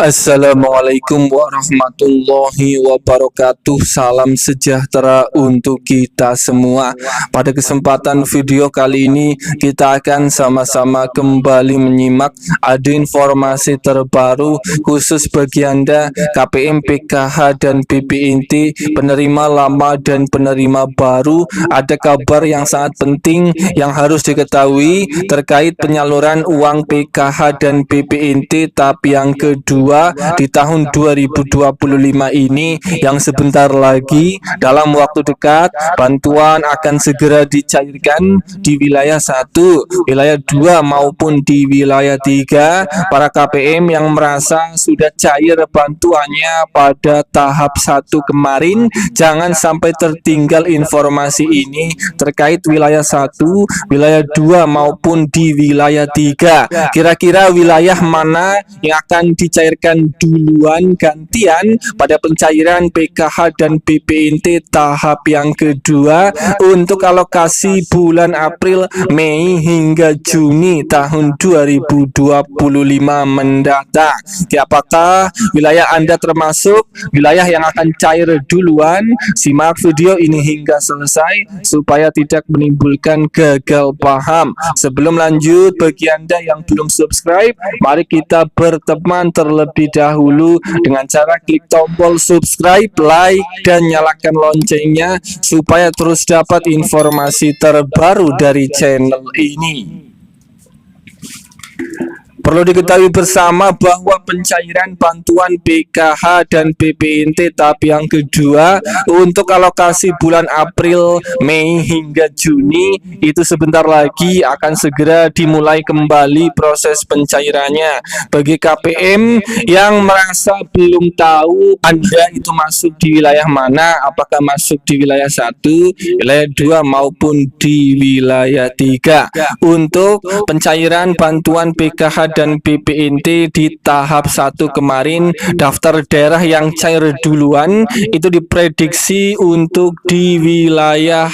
Assalamualaikum warahmatullahi wabarakatuh. Salam sejahtera untuk kita semua. Pada kesempatan video kali ini kita akan sama-sama kembali menyimak ada informasi terbaru khusus bagi Anda KPM, PKH dan BPNT penerima lama dan penerima baru. Ada kabar yang sangat penting yang harus diketahui terkait penyaluran uang PKH dan BPNT tahap yang kedua di tahun 2025 ini, yang sebentar lagi dalam waktu dekat bantuan akan segera dicairkan di wilayah 1, wilayah 2 maupun di wilayah 3. Para KPM yang merasa sudah cair bantuannya pada tahap 1 kemarin, jangan sampai tertinggal informasi ini terkait wilayah 1, wilayah 2 maupun di wilayah 3. Kira-kira wilayah mana yang akan dicairkan duluan gantian pada pencairan PKH dan BPNT tahap yang kedua untuk alokasi bulan April, Mei hingga Juni tahun 2025 mendatang. Apakah wilayah Anda termasuk wilayah yang akan cair duluan? Simak video ini hingga selesai supaya tidak menimbulkan gagal paham. Sebelum lanjut, bagi Anda yang belum subscribe, mari kita berteman terlebih dahulu dengan cara klik tombol subscribe, like, dan nyalakan loncengnya supaya terus dapat informasi terbaru dari channel ini. Perlu diketahui bersama bahwa pencairan bantuan PKH dan BPNT tahap yang kedua untuk alokasi bulan April, Mei hingga Juni itu sebentar lagi akan segera dimulai kembali proses pencairannya. Bagi KPM yang merasa belum tahu Anda itu masuk di wilayah mana, apakah masuk di wilayah 1, wilayah 2 maupun di wilayah 3. Untuk pencairan bantuan PKH dan BPNT di tahap 1 kemarin, daftar daerah yang cair duluan itu diprediksi untuk di wilayah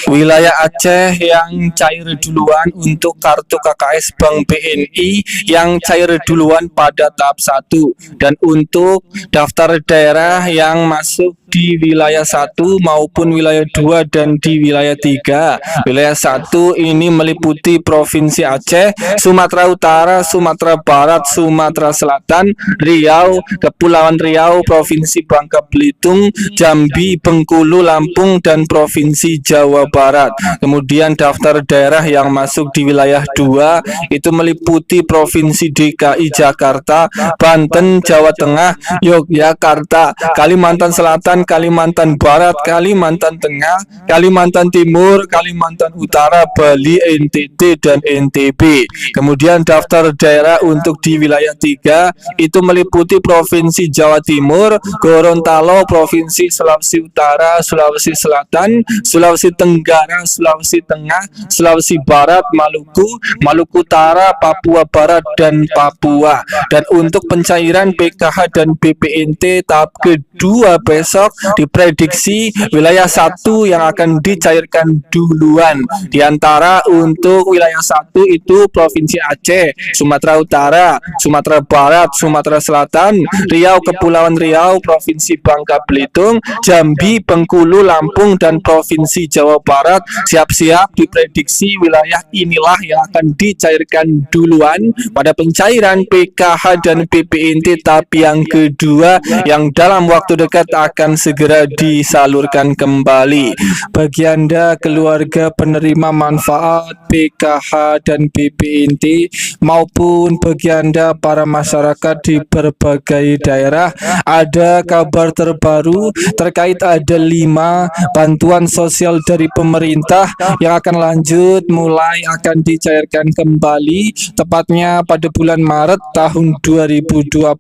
Aceh yang cair duluan untuk kartu KKS Bank BNI yang cair duluan pada tahap 1, dan untuk daftar daerah yang masuk di wilayah 1 maupun wilayah 2 dan di wilayah 3. Wilayah 1 ini meliputi Provinsi Aceh, Sumatera Utara, Sumatera Barat, Sumatera Selatan, Riau, Kepulauan Riau, Provinsi Bangka Belitung, Jambi, Bengkulu, Lampung, dan Provinsi Jawa Barat. Kemudian daftar daerah yang masuk di wilayah 2 itu meliputi Provinsi DKI Jakarta, Banten, Jawa Tengah, Yogyakarta, Kalimantan Selatan, Kalimantan Barat, Kalimantan Tengah, Kalimantan Timur, Kalimantan Utara, Bali, NTT, dan NTB. Kemudian daftar daerah untuk di wilayah 3 itu meliputi Provinsi Jawa Timur, Gorontalo, Provinsi Sulawesi Utara, Sulawesi Selatan, Sulawesi Tenggara, Sulawesi Tengah, Sulawesi Barat, Maluku, Maluku Utara, Papua Barat, dan Papua. Dan untuk pencairan PKH dan BPNT tahap kedua besok diprediksi wilayah 1 yang akan dicairkan duluan. Di antara untuk wilayah 1 itu Provinsi Aceh, Sumatera Utara, Sumatera Barat, Sumatera Selatan, Riau, Kepulauan Riau, Provinsi Bangka Belitung, Jambi, Bengkulu, Lampung, dan Provinsi Jawa Barat. Siap-siap diprediksi wilayah inilah yang akan dicairkan duluan pada pencairan PKH dan BPNT tahap yang kedua yang dalam waktu dekat akan segera disalurkan kembali. Bagi Anda keluarga penerima manfaat PKH dan BPNT maupun bagi Anda para masyarakat di berbagai daerah, ada kabar terbaru terkait ada 5 bantuan sosial dari pemerintah yang akan lanjut mulai akan dicairkan kembali tepatnya pada bulan Maret tahun 2025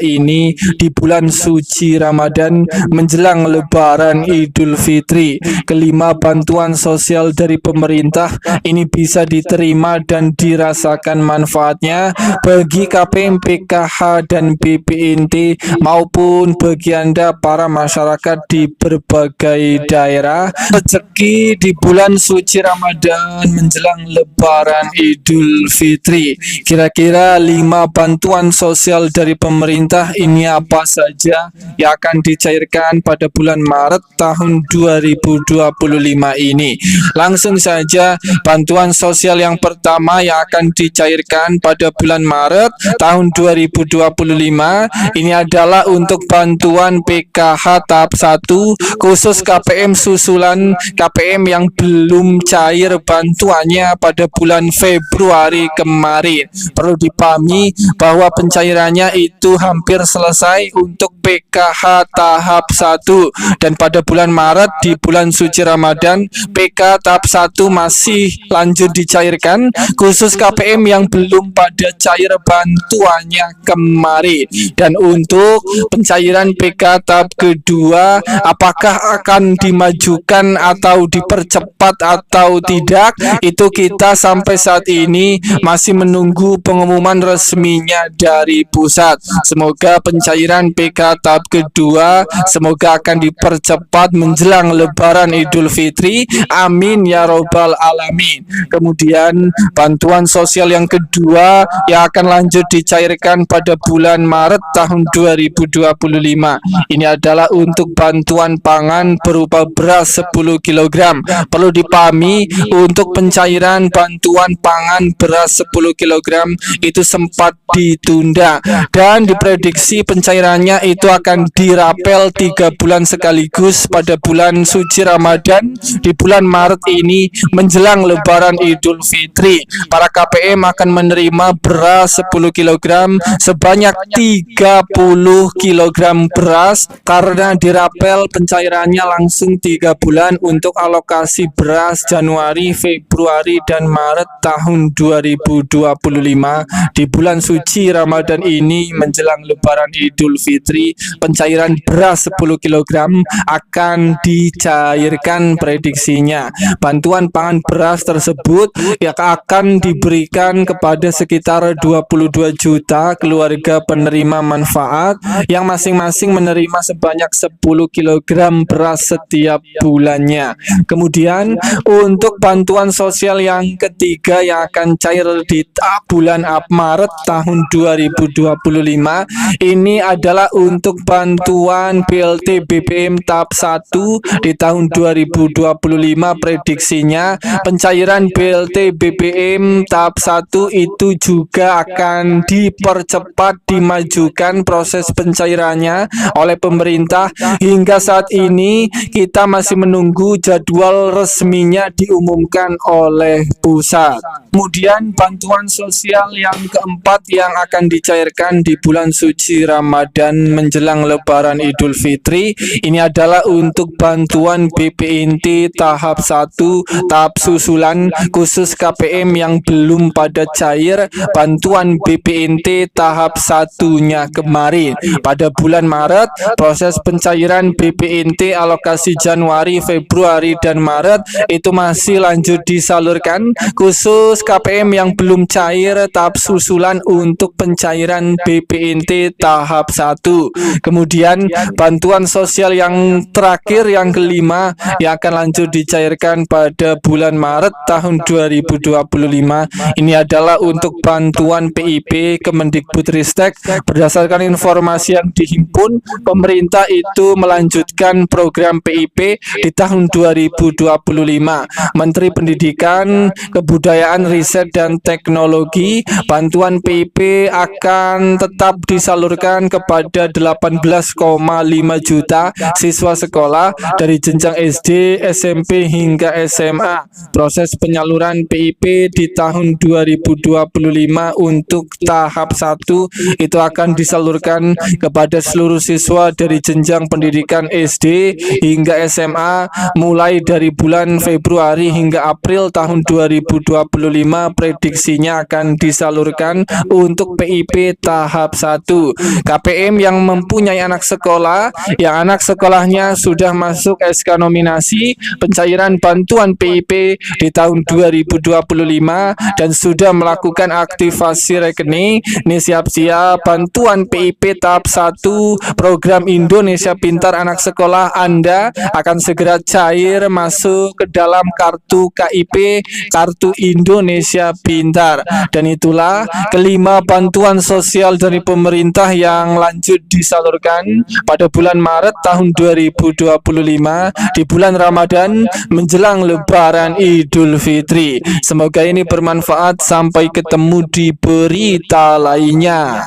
ini, di bulan suci Ramadan menjelang Lebaran Idul Fitri. Kelima bantuan sosial dari pemerintah ini bisa diterima dan dirasakan manfaatnya bagi KPM, PKH, dan BPNT maupun bagi Anda para masyarakat di berbagai daerah. Rezeki di bulan suci Ramadan menjelang Lebaran Idul Fitri. Kira-kira 5 bantuan sosial dari pemerintah ini apa saja yang akan dicairkan pada bulan Maret tahun 2025 ini? Langsung saja, bantuan sosial yang pertama yang akan dicairkan pada bulan Maret tahun 2025 ini adalah untuk bantuan PKH tahap 1 khusus KPM susulan KPM yang belum cair bantuannya pada bulan Februari kemarin. Perlu dipahami bahwa pencairannya itu hampir selesai untuk PKH tahap 1, dan pada bulan Maret di bulan suci Ramadan PK tahap 1 masih lanjut dicairkan khusus KPM yang belum pada cair bantuannya kemarin. Dan untuk pencairan PK tahap kedua, apakah akan dimajukan atau dipercepat atau tidak, itu kita sampai saat ini masih menunggu pengumuman resminya dari pusat. Semoga pencairan PK tahap kedua semoga akan dipercepat menjelang Lebaran Idul Fitri. Amin ya robbal alamin. Kemudian bantuan sosial yang kedua yang akan lanjut dicairkan pada bulan Maret tahun 2025 ini adalah untuk bantuan pangan berupa beras 10 kg. Perlu dipahami, untuk pencairan bantuan pangan beras 10 kg itu sempat ditunda dan diprediksi pencairannya itu akan dirapel 3 bulan sekaligus pada bulan suci Ramadan di bulan Maret ini menjelang Lebaran Idul Fitri. Para KPM akan menerima beras 10 kg sebanyak 30 kg beras karena dirapel pencairannya langsung 3 bulan untuk alokasi beras Januari, Februari, dan Maret tahun 2025 di bulan suci Ramadan ini menjelang Lebaran Idul Fitri. Pencairan beras 10 kg akan dicairkan prediksinya. Bantuan pangan beras tersebut yang akan diberikan kepada sekitar 22 juta keluarga penerima manfaat yang masing-masing menerima sebanyak 10 kg beras setiap bulannya. Kemudian untuk bantuan sosial yang ketiga yang akan cair di bulan Maret tahun 2025 ini adalah untuk bantuan BLT BBM tahap 1 di tahun 2025. Prediksinya pencairan BLT BBM tahap 1 itu juga akan dipercepat, dimajukan proses pencairannya oleh pemerintah. Hingga saat ini kita masih menunggu jadwal resminya diumumkan oleh pusat. Kemudian bantuan sosial yang keempat yang akan dicairkan di bulan suci Ramadan menjelang Lebaran Idul Fitri ini adalah untuk bantuan BPNT tahap 1 tahap susulan khusus KPM yang belum pada cair bantuan BPNT tahap 1-nya kemarin. Pada bulan Maret proses pencairan BPNT alokasi Januari, Februari, dan Maret itu masih lanjut disalurkan khusus KPM yang belum cair tahap susulan untuk pencairan BPNT tahap 1. Kemudian bantuan sosial yang terakhir yang kelima yang akan lanjut dicairkan pada bulan Maret tahun 2025 ini adalah untuk bantuan PIP Kemendikbudristek. Berdasarkan informasi yang dihimpun, pemerintah itu melanjutkan program PIP di tahun 2025. Menteri Pendidikan, Kebudayaan, Riset, dan Teknologi, bantuan PIP akan tetap disalurkan kepada 18,5 juta siswa sekolah dari jenjang SD, SMP, hingga SMA. Proses penyaluran PIP di tahun 2025 untuk tahap 1 itu akan disalurkan kepada seluruh siswa dari jenjang pendidikan SD hingga SMA mulai dari bulan Februari hingga April tahun 2025. Prediksinya akan disalurkan untuk PIP tahap 1. KPM yang mempunyai anak sekolah yang anak sekolahnya sudah masuk SK nominasi pencairan bantuan PIP di tahun 2025 dan sudah melakukan aktivitas aktivasi rekening. Ini siap-siap bantuan PIP tahap 1 program Indonesia Pintar anak sekolah Anda akan segera cair masuk ke dalam kartu KIP, kartu Indonesia Pintar. Dan itulah kelima bantuan sosial dari pemerintah yang lanjut disalurkan pada bulan Maret tahun 2025 di bulan Ramadan menjelang Lebaran Idul Fitri. Semoga ini bermanfaat. Sampai ketemu di berita lainnya.